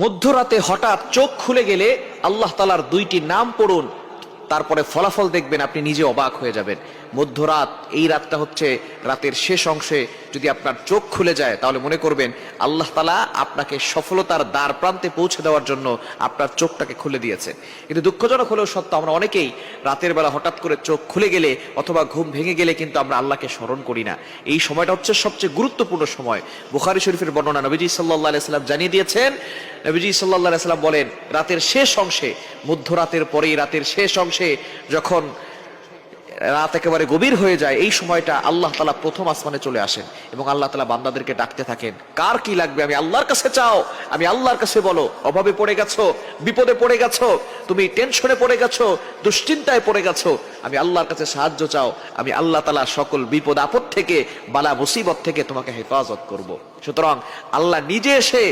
মধ্যরাতে হঠাৎ চোখ খুলে গেলে আল্লাহ তাআলার দুইটি নাম পড়ুন, তারপরে ফলাফল দেখবেন আপনি নিজে অবাক হয়ে যাবেন। মধ্যরাত, এই রাতটা হচ্ছে রাতের শেষ অংশে যদি আপনার চোখ খুলে যায় তাহলে মনে করবেন আল্লাহ তাআলা আপনাকে সফলতার দ্বার প্রান্তে পৌঁছে দেওয়ার জন্য আপনার চোখটাকে খুলে দিয়েছে। কিন্তু দুঃখজনক হলেও সত্য, আমরা অনেকেই রাতের বেলা হঠাৎ করে চোখ খুলে গেলে অথবা ঘুম ভেঙে গেলে কিন্তু আমরা আল্লাহকে স্মরণ করি না। এই সময়টা হচ্ছে সবচেয়ে গুরুত্বপূর্ণ সময়। বুখারী শরীফের বর্ণনা, নবীজি সাল্লাল্লাহু আলাইহি সাল্লাম জানিয়ে দিয়েছেন, নবীজি সাল্লাল্লাহু আলাইহি সাল্লাম বলেন, রাতের শেষ অংশে, মধ্যরাতের পরেই রাতের শেষ অংশে যখন রাত একেবারে গভীর হয়ে যায়, এই সময়টা আল্লাহ তাআলা প্রথম আসমানে চলে আসেন এবং আল্লাহ তাআলা বান্দাদেরকে ডাকতে থাকেন, কার কি লাগবে আমি আল্লাহর কাছে চাও, আমি আল্লাহর কাছে বলো। অভাবে পড়ে গেছো, বিপদে পড়ে গেছো, তুমি টেনশনে পড়ে গেছো, দুশ্চিন্তায় পড়ে গেছো, আমি আল্লাহর কাছে সাহায্য চাও, আমি আল্লাহ তাআলা সকল বিপদ আপদ থেকে, বালা মুসিবত থেকে তোমাকে হেফাজত করব। সুতরাং আল্লাহ নিজে এসে